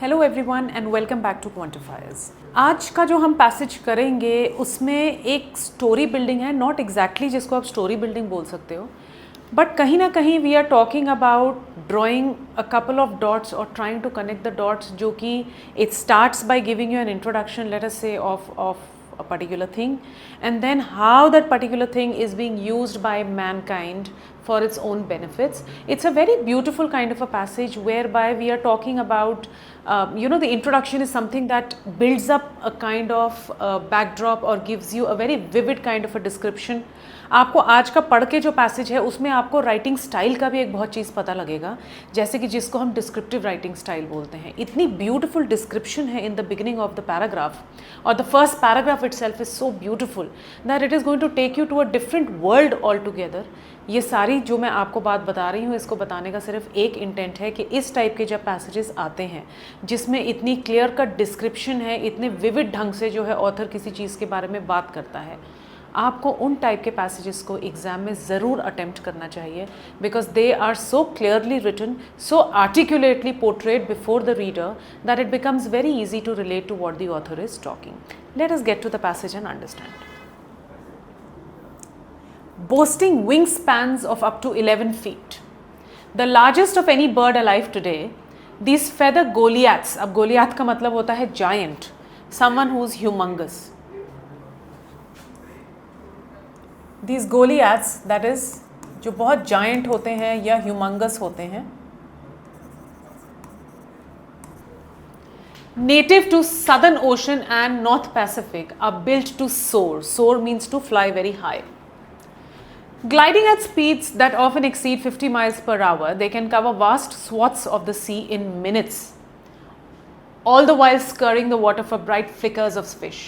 Hello everyone and welcome back to quantifiers. आज का जो हम पैसेज करेंगे उसमें एक स्टोरी बिल्डिंग है, नॉट एग्जैक्टली जिसको आप स्टोरी बिल्डिंग बोल सकते हो, बट कहीं ना कहीं we are talking about drawing a couple of dots और trying to connect the dots, जो कि it starts by giving you an introduction, let us say, of a particular thing, and then how that particular thing is being used by mankind for its own benefits. It's a very beautiful kind of a passage whereby we are talking about the introduction is something that builds up a kind of backdrop or gives you a very vivid kind of a description. आपको आज का पढ़ के जो passage है उसमें आपको writing style का भी एक बहुत चीज़ पता लगेगा, जैसे कि जिसको हम डिस्क्रिप्टिव राइटिंग स्टाइल बोलते हैं। इतनी ब्यूटीफुल डिस्क्रिप्शन है in the beginning of the paragraph, और the first paragraph itself is so beautiful that it is going to take you to a different world all together. ये सारी जो मैं आपको बात बता रही हूँ, इसको बताने का सिर्फ एक इंटेंट है कि इस टाइप के जब पैसेजेस आते हैं जिसमें इतनी क्लियर कट डिस्क्रिप्शन है, इतने विविड ढंग से जो है ऑथर किसी चीज़ के बारे में बात करता है, आपको उन टाइप के पैसेजेस को एग्जाम में ज़रूर अटेम्प्ट करना चाहिए, because they are so clearly written, so articulately portrayed before the reader that it becomes very easy to relate to what the author is talking. Let us get to the passage and understand. Boasting wingspans of up to 11 feet, the largest of any bird alive today, these feather Goliaths, अब Goliath का मतलब होता है giant, someone who's humongous. These Goliaths, that is, जो बहुत giant होते हैं या humongous होते हैं, native to Southern Ocean and North Pacific, are built to soar. Soar means to fly very high. Gliding at speeds that often exceed 50 miles per hour, they can cover vast swaths of the sea in minutes, all the while scurrying the water for bright flickers of fish.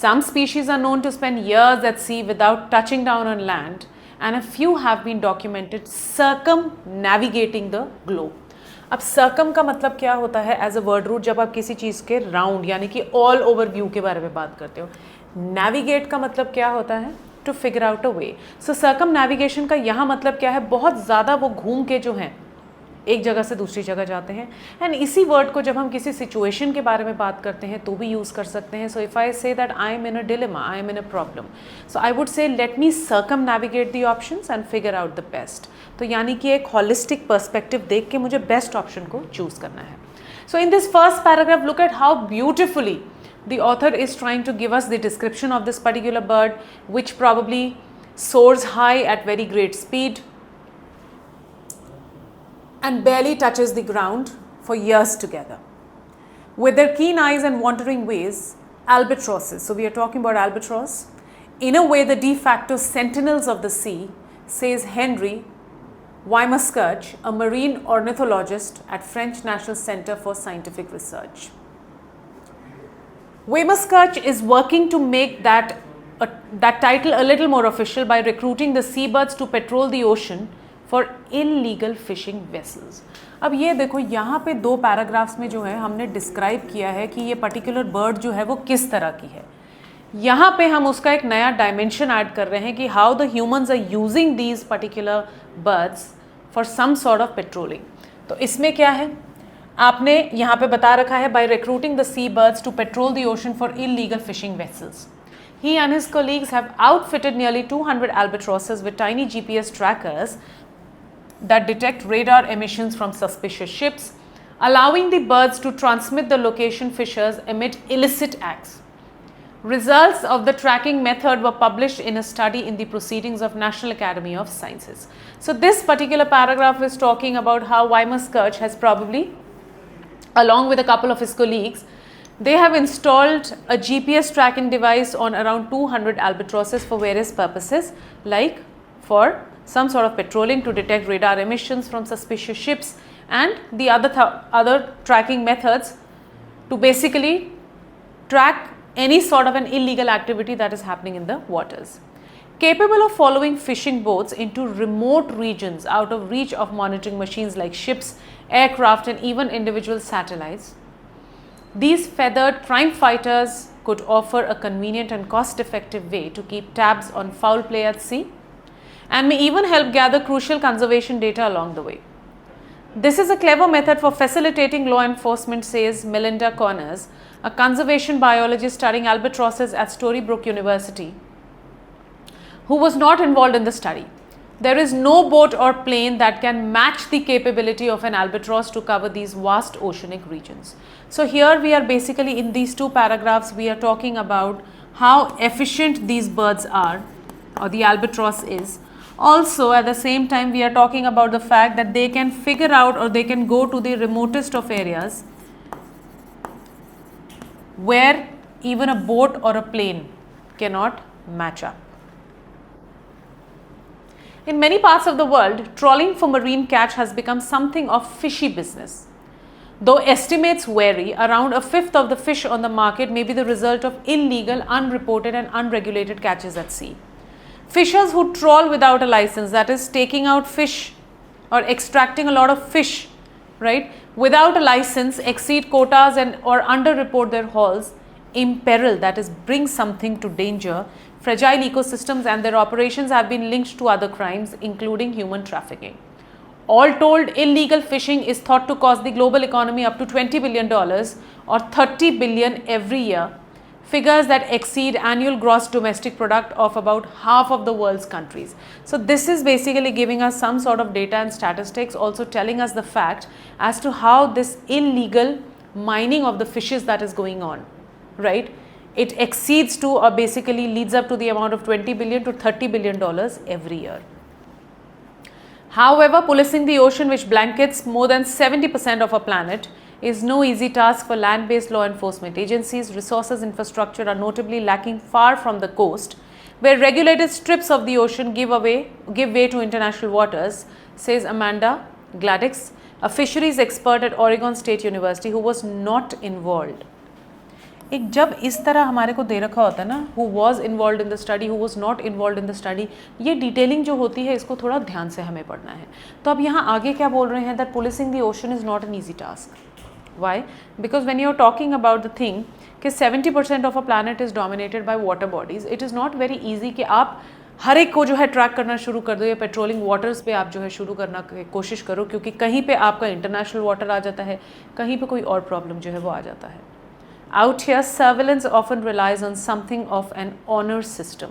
Some species are known to spend years at sea without touching down on land, and a few have been documented circumnavigating the globe. अब circum का मतलब क्या होता है as a word root, जब आप किसी चीज़ के राउंड यानी कि ऑल ओवर व्यू के बारे में बात करते हो। नेविगेट का मतलब क्या होता है? To figure out a way. So circumnavigation का यहाँ मतलब क्या है? बहुत ज़्यादा वो घूम के जो हैं एक जगह से दूसरी जगह जाते हैं। एंड इसी वर्ड को जब हम किसी सिचुएशन के बारे में बात करते हैं तो भी यूज़ कर सकते हैं। So if I say that I am in a dilemma, I am in a problem, so I would say let me circum navigate the options and figure out the best. तो यानी कि एक holistic perspective देख के मुझे best option को choose करना है। So in this first paragraph, look at how beautifully the author is trying to give us the description of this particular bird, which probably soars high at very great speed and barely touches the ground for years together. With their keen eyes and wandering ways, albatrosses, so we are talking about albatross, in a way the de facto sentinels of the sea, says Henry Weimarskirch, a marine ornithologist at French National Center for Scientific Research. Weimarskirch is working to make that title a little more official by recruiting the seabirds to patrol the ocean for illegal fishing vessels. अब ये देखो, यहाँ पे दो paragraphs में जो है हमने डिस्क्राइब किया है कि ये पर्टिकुलर बर्ड जो है वो किस तरह की है। यहाँ पे हम उसका एक नया डायमेंशन ऐड कर रहे हैं कि how the humans are using these particular birds for some sort of patrolling. तो इसमें क्या है, आपने यहाँ पे बता रखा है by recruiting the seabirds to patrol the ocean for illegal fishing vessels. He and his colleagues have outfitted nearly 200 albatrosses with tiny GPS trackers that detect radar emissions from suspicious ships, allowing the birds to transmit the location fishers emit illicit acts. Results of the tracking method were published in a study in the Proceedings of National Academy of Sciences. So this particular paragraph is talking about how Weimarskirch has probably, along with a couple of his colleagues, they have installed a GPS tracking device on around 200 albatrosses for various purposes, like for some sort of patrolling to detect radar emissions from suspicious ships, and the other tracking methods to basically track any sort of an illegal activity that is happening in the waters. Capable of following fishing boats into remote regions out of reach of monitoring machines like ships, aircraft, and even individual satellites, these feathered crime fighters could offer a convenient and cost-effective way to keep tabs on foul play at sea, and may even help gather crucial conservation data along the way. This is a clever method for facilitating law enforcement, says Melinda Connors, a conservation biologist studying albatrosses at Storybrooke University, who was not involved in the study. There is no boat or plane that can match the capability of an albatross to cover these vast oceanic regions. So here we are basically, in these two paragraphs, we are talking about how efficient these birds are, or the albatross is. Also, at the same time, we are talking about the fact that they can figure out, or they can go to the remotest of areas where even a boat or a plane cannot match up. In many parts of the world, trawling for marine catch has become something of fishy business. Though estimates vary, around a fifth of the fish on the market may be the result of illegal, unreported and unregulated catches at sea. Fishers who trawl without a license, that is taking out fish or extracting a lot of fish, right, without a license, exceed quotas and or underreport their hauls, imperil, that is bring something to danger, fragile ecosystems, and their operations have been linked to other crimes, including human trafficking. All told, illegal fishing is thought to cost the global economy up to $20 billion or 30 billion every year, figures that exceed annual gross domestic product of about half of the world's countries. So this is basically giving us some sort of data and statistics, also telling us the fact as to how this illegal mining of the fishes that is going on, right? It exceeds to, or basically leads up to the amount of $20 billion to $30 billion every year. However, policing the ocean, which blankets more than 70% of our planet, is no easy task for land-based law enforcement agencies. Resources infrastructure are notably lacking far from the coast, where regulated strips of the ocean give way to international waters, says Amanda Gladys, a fisheries expert at Oregon State University who was not involved. एक जब इस तरह हमारे को दे रखा होता है ना, who was involved in the study, who was not involved in the study, ये डिटेलिंग जो होती है इसको थोड़ा ध्यान से हमें पढ़ना है. तो अब यहाँ आगे क्या बोल रहे हैं, that policing the ocean is not an easy task. Why? Because when you are talking about the thing कि 70% of a planet is dominated by water bodies, it is not very easy कि आप हर एक को जो है track करना शुरू कर दो या पेट्रोलिंग वाटर्स पे आप जो है शुरू करना कोशिश करो, क्योंकि कहीं पे आपका इंटरनेशनल वाटर आ जाता है, कहीं पे कोई और प्रॉब्लम जो है वो आ जाता है. Out here, surveillance often relies on something of an honor system,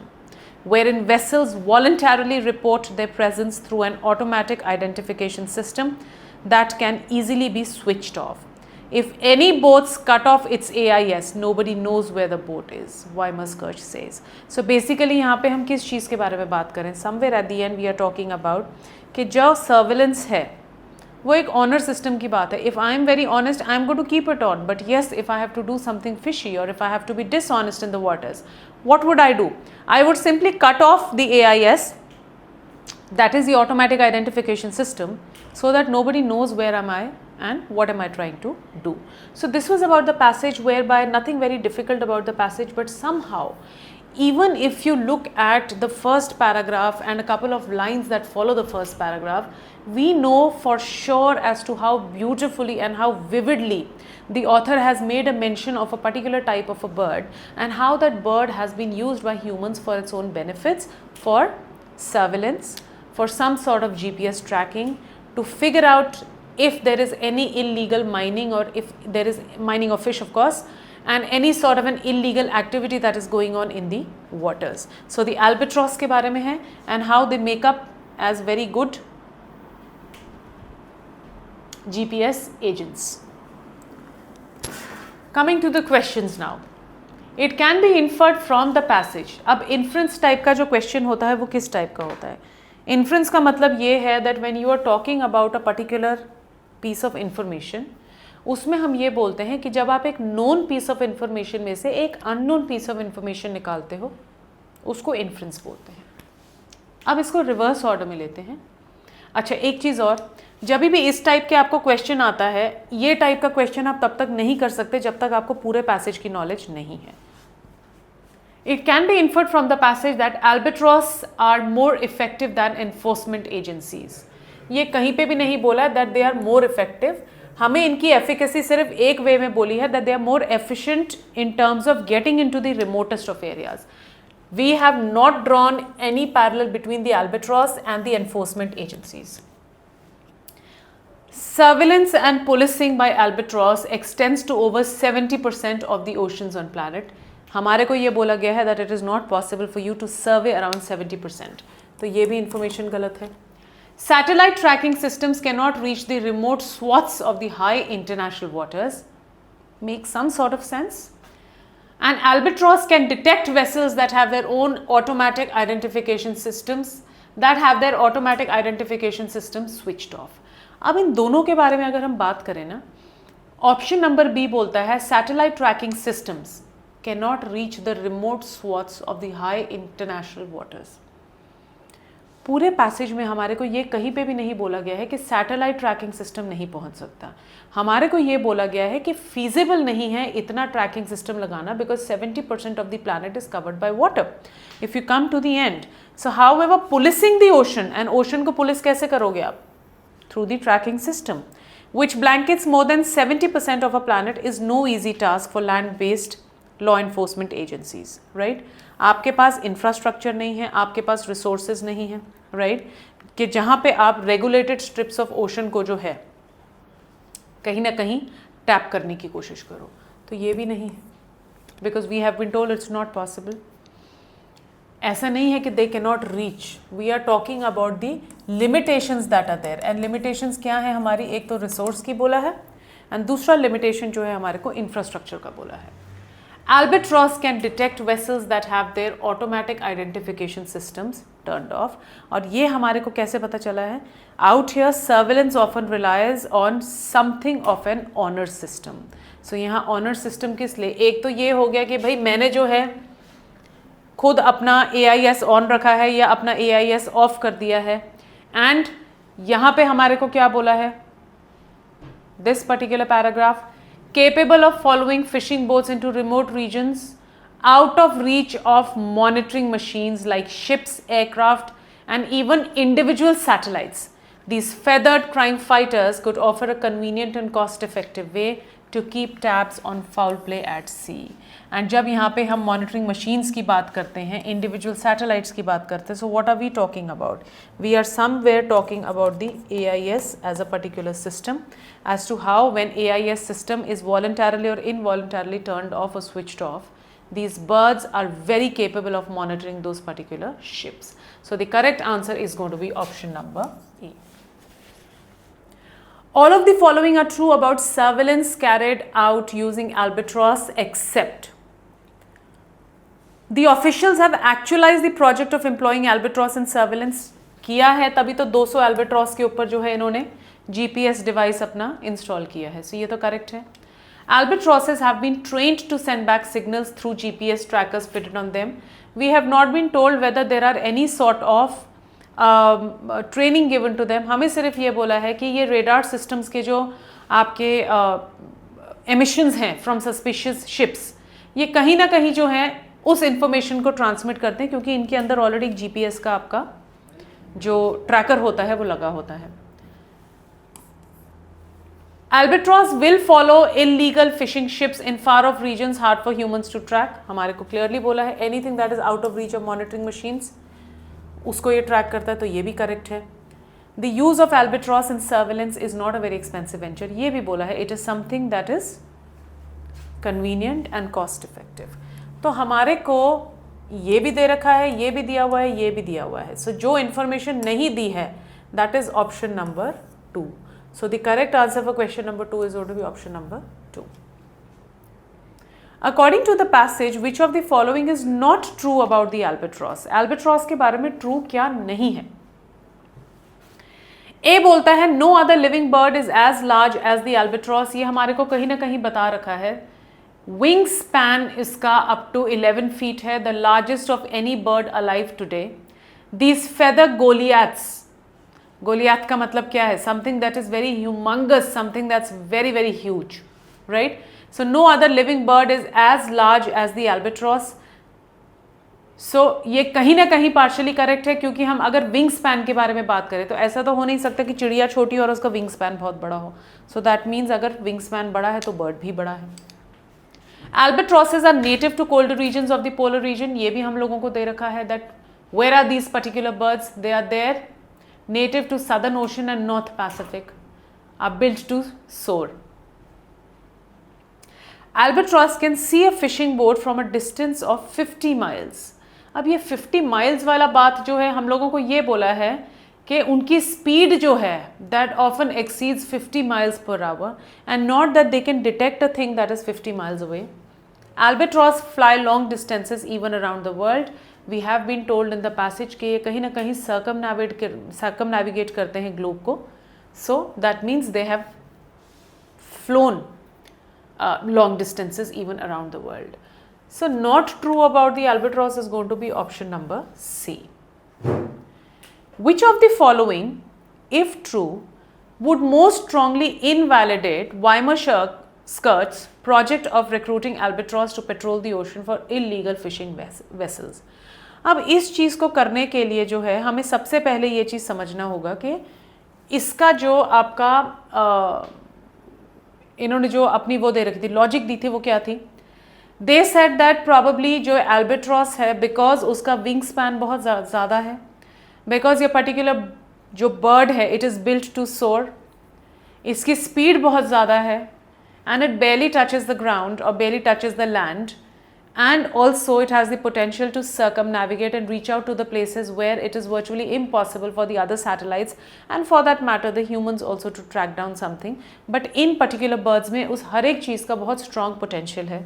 wherein vessels voluntarily report their presence through an automatic identification system that can easily be switched off. If any boats cut off its AIS, nobody knows where the boat is, Weimar Kirch says. So basically यहाँ पे हम किस चीज़ के बारे में बात करें? Somewhere at the end we are talking about कि जो surveillance है वो एक ऑनर सिस्टम की बात है. If I am very honest, I am going to keep it on, but yes, if I have to do something fishy और if I have to be dishonest in the waters, what would I do? I would simply cut off the AIS, that is the automatic identification system, so that nobody knows where am I and what am I trying to do. So this was about the passage, whereby nothing very difficult about the passage, but somehow even if you look at the first paragraph and a couple of lines that follow the first paragraph, we know for sure as to how beautifully and how vividly the author has made a mention of a particular type of a bird and how that bird has been used by humans for its own benefits, for surveillance, for some sort of GPS tracking, to figure out if there is any illegal mining, or if there is mining of fish of course, and any sort of an illegal activity that is going on in the waters. So the albatross के बारे में है and how they make up as very good GPS agents. Coming to the questions now. It can be inferred from the passage. अब inference type का जो question होता है वो किस type का होता है? Inference का मतलब ये है that when you are talking about a particular piece of information, उसमें हम ये बोलते हैं कि जब आप एक नोन पीस ऑफ इंफॉर्मेशन में से एक अननोन पीस ऑफ इंफॉर्मेशन निकालते हो, उसको इन्फ्रेंस बोलते हैं. अब इसको रिवर्स ऑर्डर में लेते हैं. अच्छा, एक चीज़ और, जब भी इस टाइप के आपको क्वेश्चन आता है, ये टाइप का क्वेश्चन आप तब तक नहीं कर सकते जब तक आपको पूरे पैसेज की नॉलेज नहीं है. It can be inferred from the passage that albatross are more effective than enforcement agencies. ये कहीं पे भी नहीं बोला that they are more effective. हमें इनकी एफिकेसी सिर्फ एक वे में बोली है, that they are more efficient in terms of getting into the remotest of areas. We have not drawn any parallel between the albatross and the enforcement agencies. Surveillance and policing by albatross extends to over 70% of the oceans on planet. हमारे को ये बोला गया है that it is not possible for you to survey around 70%. तो ये भी information गलत है. Satellite tracking systems cannot reach the remote swaths of the high international waters. Makes some sort of sense. And albatross can detect vessels that have their own automatic identification systems switched off. अब इन दोनों के बारे में अगर हम बात करें ना, ऑप्शन नंबर बी बोलता है satellite tracking systems can not reach the remote swathes of the high international waters. पूरे पैसेज में हमारे को ये कहीं पे भी नहीं बोला गया है कि सैटेलाइट ट्रैकिंग सिस्टम नहीं पहुंच सकता. हमारे को ये बोला गया है कि फीजिबल नहीं है इतना ट्रैकिंग सिस्टम लगाना because 70% of the planet is covered by water. If you come to the end, so however policing the ocean, and ocean को पुलिस कैसे करोगे आप? Through the tracking system, which blankets more than 70% of a planet, is no easy task for land-based law enforcement agencies, right? आपके पास infrastructure नहीं है, आपके पास resources नहीं है, right? कि जहाँ पे आप regulated strips of ocean को जो है कहीं ना कहीं टैप करने की कोशिश करो, तो ये भी नहीं है, because we have been told it's not possible. ऐसा नहीं है कि they can not reach. We are talking about the limitations that are there. And limitations क्या है हमारी? एक तो रिसोर्स की बोला है एंड दूसरा लिमिटेशन जो है हमारे को इंफ्रास्ट्रक्चर का बोला है. Albatross can detect vessels that have their automatic identification systems turned off. और ये हमारे को कैसे पता चला है? Out here surveillance often relies on something of an honor system. So यहाँ honor system किस लिए? एक तो ये हो गया कि भाई मैंने जो है खुद अपना AIS ऑन रखा है या अपना AIS ऑफ कर दिया है. एंड यहाँ पे हमारे को क्या बोला है? This particular paragraph, capable of following fishing boats into remote regions out of reach of monitoring machines like ships, aircraft, and even individual satellites. These feathered crime fighters could offer a convenient and cost-effective way to keep tabs on foul play at sea. And जब यहाँ पे हम monitoring machines की बात करते हैं, individual satellites की बात करते हैं, so what are we talking about? We are somewhere talking about the AIS as a particular system, as to how when AIS system is voluntarily or involuntarily turned off or switched off, these birds are very capable of monitoring those particular ships. So the correct answer is going to be option number E. All of the following are true about surveillance carried out using albatross except the officials have actualized the project of employing albatross in surveillance. किया है तभी तो 200 albatross के ऊपर जो है इन्होंने GPS device अपना इंस्टॉल किया है. सो ये तो करेक्ट है. Albatrosses have been trained to send back signals through GPS trackers fitted on them. We have not been told whether there are any sort of training given to them. हमें सिर्फ ये बोला है कि ये रेडार सिस्टम्स के जो आपके एमिशंस हैं फ्रॉम सस्पिशियस शिप्स, ये कहीं ना कहीं जो है उस इंफॉर्मेशन को ट्रांसमिट करते हैं क्योंकि इनके अंदर ऑलरेडी GPS का आपका जो ट्रैकर होता है वो लगा होता है. Albatross will follow illegal fishing ships in far off regions hard for humans to track. हमारे को क्लियरली बोला है anything that is out of reach of monitoring machines उसको ये ट्रैक करता है, तो ये भी करेक्ट है. The use of albatross in surveillance is not a very expensive venture. ये भी बोला है it is something that is convenient and cost effective. तो हमारे को ये भी दे रखा है, ये भी दिया हुआ है, ये भी दिया हुआ है. सो जो इन्फॉर्मेशन नहीं दी है that is option number 2. So the correct answer for question number 2 is going to be option number 2. According to the passage, which of the following is not true about the albatross? Albatross के बारे में true क्या नहीं है? A बोलता है no other living bird is as large as the albatross. ये हमारे को कहीं ना कहीं बता रखा है. Wing span इसका up to 11 feet है, the largest of any bird alive today. These feather goliaths. Goliath का मतलब क्या है? Something that is very humongous, something that's very very huge, right? So no other living bird is as large as the albatross. So ये कहीं ना कहीं partially correct है क्योंकि हम अगर विंग स्पैन के बारे में बात करें तो ऐसा तो हो नहीं सकता कि चिड़िया छोटी और उसका विंग स्पैन बहुत बड़ा हो. सो दैट मीन्स अगर विंग स्पैन बड़ा है तो बर्ड भी बड़ा है. Albatrosses are native to colder regions of the polar region. ये भी हम लोगों को दे रखा है that where are these particular birds? They are there native to southern ocean and north Pacific. are built to soar. Albatross can see a fishing boat from a distance of 50 miles. अब ये 50 miles वाला बात जो है हम लोगों को ये बोला है कि उनकी स्पीड जो है that often exceeds 50 miles per hour and not that they can detect a thing that is 50 miles away. Albatross fly long distances even around the world. We have been told in the passage कि ये कहीं ना कहीं circumnavigate करते हैं globe को. So that means they have flown long distances even around the world. So not true about the albatross is going to be option number C. Which of the following, if true, would most strongly invalidate Weimer-Schurt's project of recruiting albatross to patrol the ocean for illegal fishing vessels? अब इस चीज़ को करने के लिए जो है हमें सबसे पहले ये चीज़ समझना होगा कि इसका जो आपका इन्होंने जो अपनी वो दे रखी थी, लॉजिक दी थी, वो क्या थी? दे सेड दैट प्रॉबेबली जो एल्बेट्रॉस है बिकॉज उसका विंग स्पैन बहुत ज़्यादा है, बिकॉज ये पर्टिकुलर जो बर्ड है इट इज़ बिल्ट टू सोर, इसकी स्पीड बहुत ज़्यादा है and it barely touches the ground or barely touches the land, and also it has the potential to circumnavigate and reach out to the places where it is virtually impossible for the other satellites and for that matter the humans also to track down something. But in particular birds में उस हर एक चीज़ का बहुत strong potential है.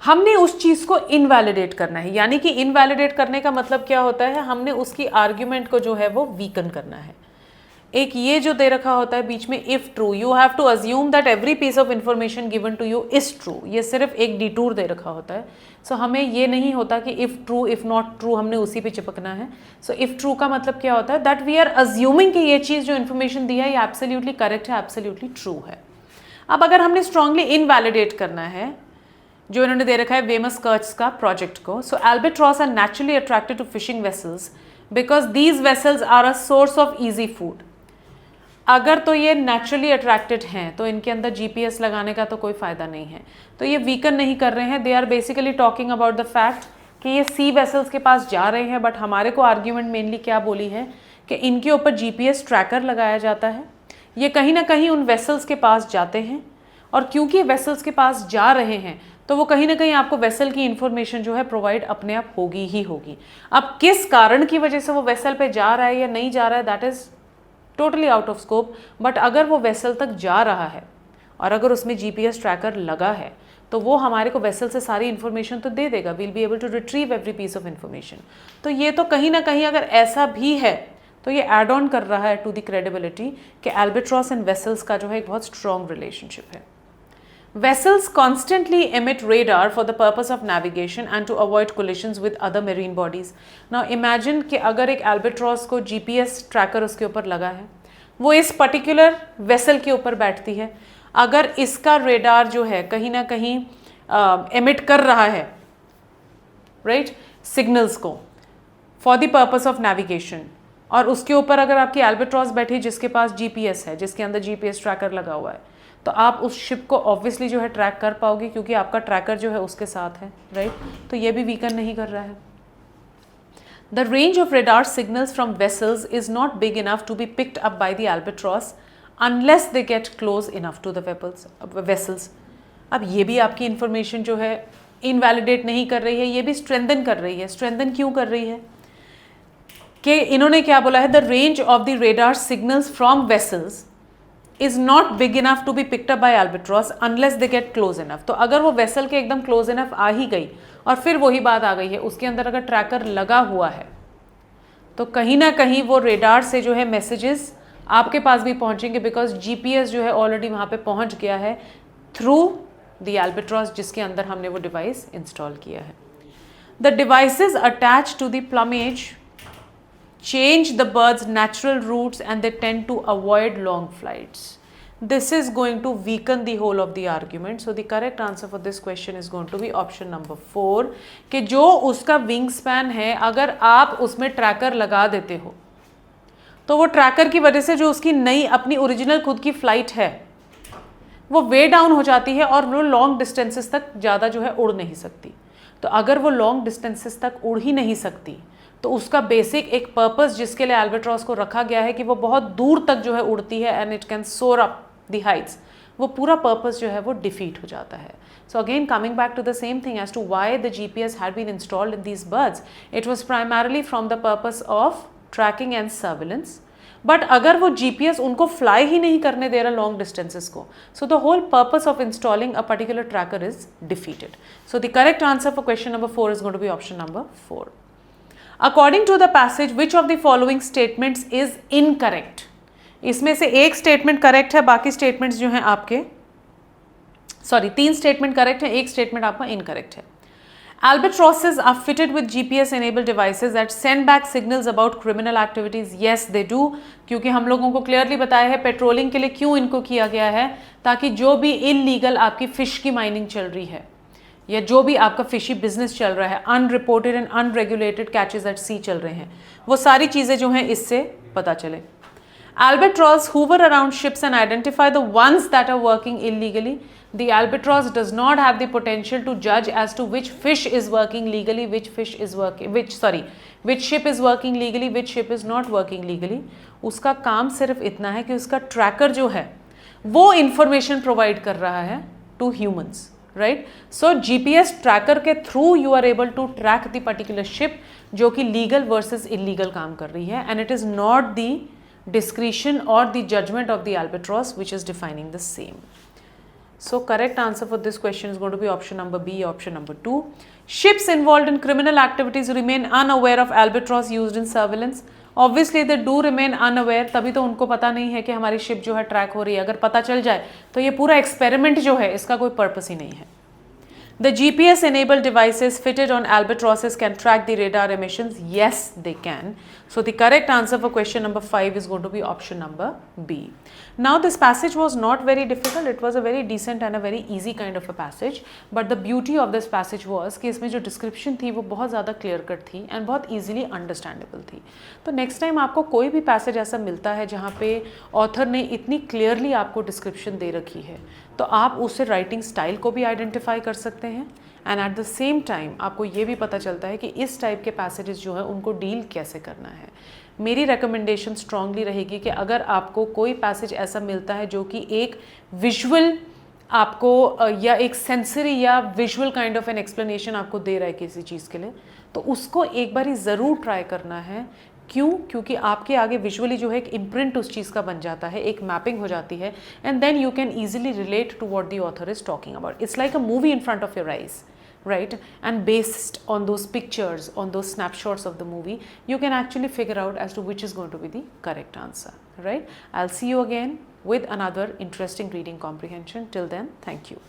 हमने उस चीज़ को invalidate करना है, यानी कि इनवैलिडेट करने का मतलब क्या होता है, हमने उसकी आर्ग्यूमेंट को जो है वो वीकन करना है. एक ये जो दे रखा होता है बीच में, if true, you have to assume that every piece of information given to you is true. ये सिर्फ एक डिटूर दे रखा होता है. सो हमें ये नहीं होता कि if true if not true हमने उसी पे चिपकना है. सो इफ़ ट्रू का मतलब क्या होता है, दैट वी आर अज्यूमिंग कि ये चीज़ जो इन्फॉर्मेशन दी है ये एब्सोल्युटली करेक्ट है, एब्सोल्युटली ट्रू है. अब अगर हमने स्ट्रांगली इनवैलिडेट करना है जो इन्होंने दे रखा है वेमर-स्कर्ट्स का प्रोजेक्ट को, so albatross are naturally attracted to fishing vessels because these vessels are a source of easy food. अगर तो ये नेचुरली अट्रैक्टेड हैं तो इनके अंदर जीपीएस लगाने का तो कोई फ़ायदा नहीं है. तो ये वीकन नहीं कर रहे हैं. They are basically talking about the fact कि ये सी वेसल्स के पास जा रहे हैं, बट हमारे को आर्ग्यूमेंट मेनली क्या बोली है कि इनके ऊपर जीपीएस ट्रैकर लगाया जाता है, ये कहीं ना कहीं उन वेसल्स के पास जाते हैं, और क्योंकि वेसल्स के पास जा रहे हैं तो वो कहीं ना कहीं आपको वेसल की इन्फॉर्मेशन जो है प्रोवाइड अपने आप होगी ही होगी. अब किस कारण की वजह से वो वेसल पे जा रहा है या नहीं जा रहा है, that is totally out of scope. But अगर वो वेसल तक जा रहा है और अगर उसमें जीपीएस ट्रैकर लगा है तो वो हमारे को वेसल से सारी इन्फॉर्मेशन तो दे देगा. We'll be able to retrieve every piece of information. तो ये तो कहीं ना कहीं अगर ऐसा भी है तो ये एड ऑन कर रहा है टू द क्रेडिबिलिटी कि एल्बेट्रॉस एंड वेसल्स का जो है एक बहुत स्ट्रॉन्ग रिलेशनशिप है. Vessels constantly emit radar for the purpose of navigation and to avoid collisions with other marine bodies. Now imagine कि अगर एक albatross को GPS ट्रैकर उसके ऊपर लगा है, वो इस पर्टिकुलर वेसल के ऊपर बैठती है, अगर इसका रेडार जो है कहीं ना कहीं एमिट कर रहा है राइट सिग्नल्स को for the purpose of navigation, और उसके ऊपर अगर आपकी albatross बैठी जिसके पास GPS है, जिसके अंदर GPS ट्रैकर लगा हुआ है, तो आप उस शिप को ऑब्वियसली जो है ट्रैक कर पाओगे क्योंकि आपका ट्रैकर जो है उसके साथ है राइट. तो ये भी वीकन नहीं कर रहा है. The range of radar signals from vessels is not big enough to be picked up by the albatross unless they get close enough to the vessels. अब ये भी आपकी इंफॉर्मेशन जो है इनवैलिडेट नहीं कर रही है, ये भी स्ट्रेंथन कर रही है. स्ट्रेंथन क्यों कर रही है कि इन्होंने क्या बोला है, the range of the radar signals from vessels is not big enough to be picked up by albatross unless they get close enough. तो अगर वो वेसल के एकदम क्लोज इनफ आ ही गई और फिर वही बात आ गई है उसके अंदर अगर ट्रैकर लगा हुआ है तो कहीं ना कहीं वो रेडार से जो है मैसेजेस आपके पास भी पहुंचेंगे बिकॉज जीपीएस जो है ऑलरेडी वहाँ पे पहुंच गया है थ्रू द एल्बेट्रॉस जिसके अंदर हमने वो डिवाइस इंस्टॉल किया है. The devices attach to the plumage change the birds' natural routes and they tend to avoid long flights. This is going to weaken the whole of the argument. So the correct answer for this question is going to be option number 4 कि जो उसका wing span है अगर आप उसमें tracker लगा देते हो तो वो ट्रैकर की वजह से जो उसकी नई अपनी ओरिजिनल खुद की फ्लाइट है वो वे डाउन हो जाती है और वो लॉन्ग डिस्टेंसेस तक ज़्यादा जो है उड़ नहीं सकती. तो अगर वो लॉन्ग डिस्टेंसेस तक उड़ ही नहीं सकती तो उसका बेसिक एक पर्पस जिसके लिए एल्बाट्रॉस को रखा गया है कि वो बहुत दूर तक जो है उड़ती है एंड इट कैन सोर अप द हाइट्स, वो पूरा पर्पस जो है वो डिफीट हो जाता है. So again, coming back to the same thing as to why the GPS had been installed in these birds, it was primarily from the purpose of tracking and surveillance. But अगर वो GPS उनको fly ही नहीं करने दे रहा long distances को, so the whole purpose of installing a particular tracker is defeated. So the correct answer for question number 4 is going to be option number 4. According to the passage, which of the following statements is incorrect? इसमें से एक statement correct है, बाकी statements जो हैं आपके तीन statement correct है, एक स्टेटमेंट आपका इनकरेक्ट है. Albatrosses are fitted with GPS enabled devices that send back signals about criminal activities. Yes, they do. क्योंकि हम लोगों को क्लियरली बताया है पेट्रोलिंग के लिए क्यों इनको किया गया है, ताकि जो भी इलीगल आपकी फिश की माइनिंग चल रही है या जो भी आपका फिशी बिजनेस चल रहा है, unreported and unregulated catches at sea चल रहे हैं, वो सारी चीज़ें जो हैं इससे पता चले. Albatross hover around ships and identify the ones that are working illegally. The albatross does not have the potential to judge as to which fish is working legally, which ship is working legally, which ship is not working legally. उसका काम सिर्फ इतना है कि उसका tracker जो है वो इंफॉर्मेशन प्रोवाइड कर रहा है to humans, right. So GPS tracker के through you are able to track the particular ship जो कि लीगल वर्सेस इलीगल काम कर रही है, and it is not the discretion or the judgment of the albatross which is defining the same. So correct answer for this question is going to be option number B, option number 2. Ships involved in criminal activities remain unaware of albatross used in surveillance. Obviously they do remain unaware, तभी तो उनको पता नहीं है कि हमारी ship जो है ट्रैक हो रही है. अगर पता चल जाए तो ये पूरा एक्सपेरिमेंट जो है इसका कोई पर्पस ही नहीं है. The GPS enabled devices fitted on albatrosses can track the radar emissions. Yes, they can. So the correct answer for question number 5 is going to be option number B. Now this passage was not very difficult. It was a very decent and a very easy kind of a passage. But the beauty of this passage was कि इसमें जो description थी वो बहुत ज़्यादा clear cut थी and बहुत easily understandable थी. तो next time आपको कोई भी passage ऐसा मिलता है जहाँ पे author ने इतनी clearly आपको description दे रखी है, तो आप उससे राइटिंग स्टाइल को भी आइडेंटिफाई कर सकते हैं and at the same time आपको ये भी पता चलता है कि इस टाइप के पैसेजेस जो है उनको डील कैसे करना है. मेरी रिकमेंडेशन स्ट्रांगली रहेगी कि अगर आपको कोई पैसेज ऐसा मिलता है जो कि एक विजुअल आपको या एक सेंसरी या visual kind of an explanation आपको दे रहा है किसी चीज़ के लिए, तो उसको एक बार ज़रूर ट्राई करना है. क्यों? क्योंकि आपके आगे विजुअली जो है एक इम्प्रिंट उस चीज़ का बन जाता है, एक मैपिंग हो जाती है, and then you can easily relate to what the author is talking about. It's like a movie in front of your eyes, right? And based on those pictures, on those snapshots of the movie, you can actually figure out as to which is going to be the correct answer, right? I'll see you again with another interesting reading comprehension. Till then, thank you.